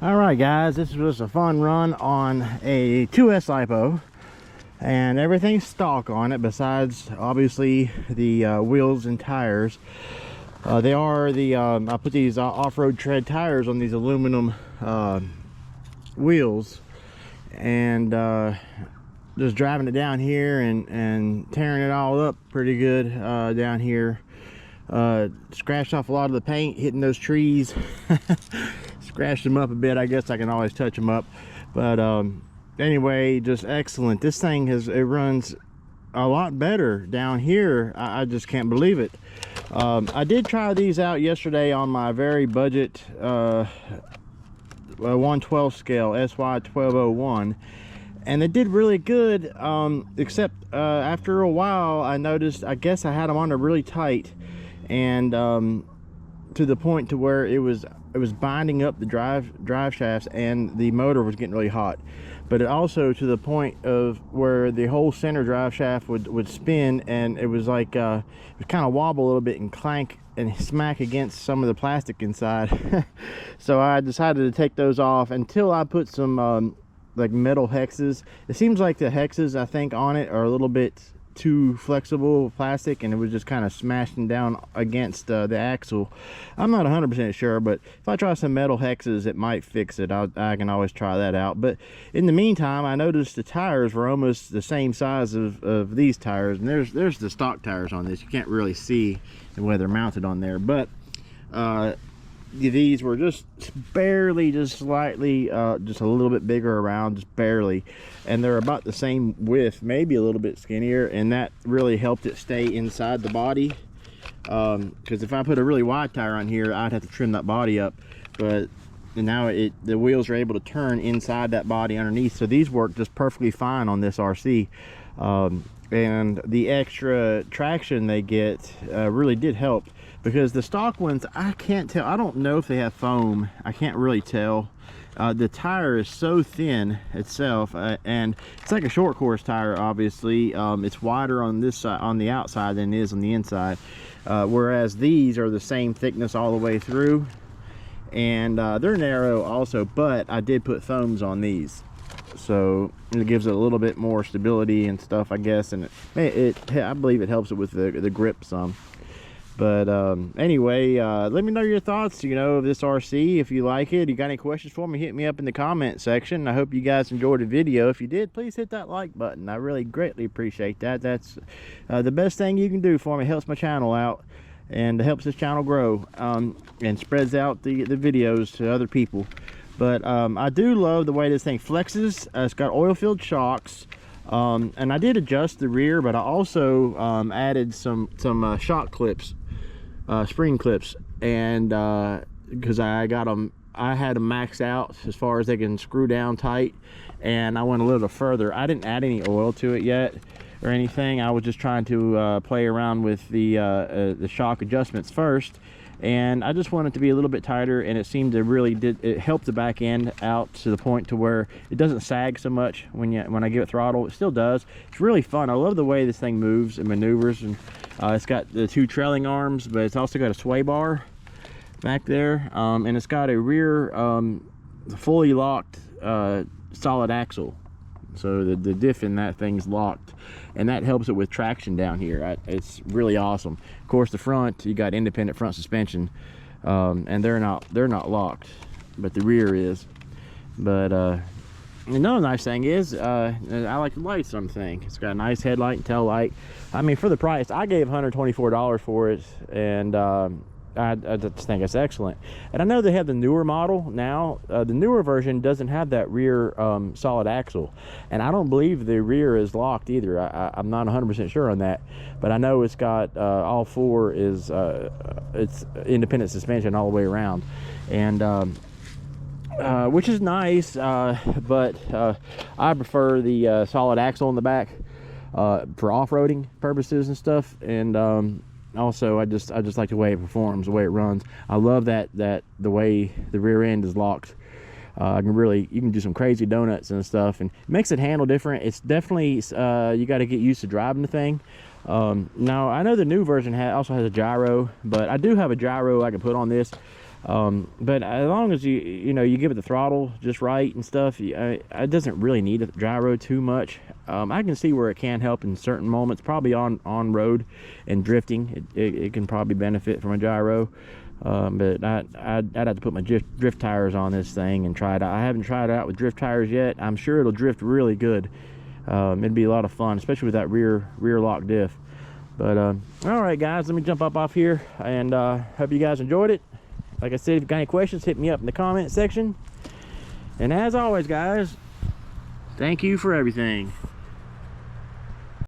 All right, guys, this was a fun run on a 2S lipo, and everything's stock on it besides obviously the wheels and tires. They are the I put these off-road tread tires on these aluminum wheels, and just driving it down here and tearing it all up pretty good down here. Scratched off a lot of the paint hitting those trees. Scratched them up a bit. I guess I can always touch them up, but anyway, just excellent. This thing it runs a lot better down here. I just can't believe it. I did try these out yesterday on my very budget 112 scale SY 1201, and they did really good, except after a while I noticed, I guess I had them on there really tight, and to the point to where it was binding up the drive shafts, and the motor was getting really hot. But it also to the point of where the whole center drive shaft would spin, and it was like it would kind of wobble a little bit and clank and smack against some of the plastic inside. So I decided to take those off until I put some like metal hexes. It seems like the hexes, I think, on it are a little bit too flexible plastic, and it was just kind of smashing down against the axle. I'm not 100% sure, but if I try some metal hexes, it might fix it. I can always try that out. But in the meantime, I noticed the tires were almost the same size of these tires, and there's the stock tires on this. You can't really see the way they're mounted on there, but these were just barely, just slightly, just a little bit bigger around, just barely, and they're about the same width, maybe a little bit skinnier, and that really helped it stay inside the body, because if I put a really wide tire on here, I'd have to trim that body up. But now the wheels are able to turn inside that body underneath, so these work just perfectly fine on this RC. And the extra traction they get really did help, because the stock ones, I can't tell, I don't know if they have foam, I can't really tell. The tire is so thin itself, and it's like a short course tire, obviously. It's wider on this side, on the outside, than it is on the inside, whereas these are the same thickness all the way through, and they're narrow also, but I did put foams on these, so it gives it a little bit more stability and stuff, I guess, and I believe it helps it with the grip some. But anyway, let me know your thoughts, of this RC. If you like it, you got any questions for me, hit me up in the comment section. I hope you guys enjoyed the video. If you did, please hit that like button. I really greatly appreciate that. That's the best thing you can do for me. It helps my channel out, and it helps this channel grow, and spreads out the videos to other people. But I do love the way this thing flexes. It's got oil-filled shocks. And I did adjust the rear, but I also added some shock clips, spring clips, and because I had them maxed out as far as they can screw down tight, and I went a little further. I didn't add any oil to it yet or anything. I was just trying to play around with the shock adjustments first, and I just wanted it to be a little bit tighter, and it seemed to really it helped the back end out to the point to where it doesn't sag so much when I give it throttle. It still does. It's really fun. I love the way this thing moves and maneuvers, and it's got the two trailing arms, but it's also got a sway bar back there, and it's got a rear fully locked solid axle, so the diff in that thing's locked, and that helps it with traction down here. It's really awesome. Of course, the front, you got independent front suspension, and they're not locked, but the rear is. But another nice thing is I like the lights on the thing. It's got a nice headlight and tail light. I mean, for the price, I gave $124 for it, and I just think it's excellent. And I know they have the newer model now. The newer version doesn't have that rear solid axle, and I don't believe the rear is locked either. I'm not 100% sure on that, but I know it's got all four is it's independent suspension all the way around, and which is nice, but I prefer the solid axle in the back for off-roading purposes and stuff. And also I just like the way it performs, the way it runs. I love that the way the rear end is locked. You can do some crazy donuts and stuff, and it makes it handle different. It's definitely you got to get used to driving the thing. Now I know the new version also has a gyro, but I do have a gyro I can put on this. But as long as you give it the throttle just right and stuff, it doesn't really need a gyro too much. I can see where it can help in certain moments, probably on road and drifting. It can probably benefit from a gyro. But I'd have to put my drift tires on this thing and try it out. I haven't tried it out with drift tires yet. I'm sure it'll drift really good. It'd be a lot of fun, especially with that rear lock diff. But all right, guys, let me jump up off here, and hope you guys enjoyed it. Like I said, if you've got any questions, hit me up in the comment section. And as always, guys, thank you for everything.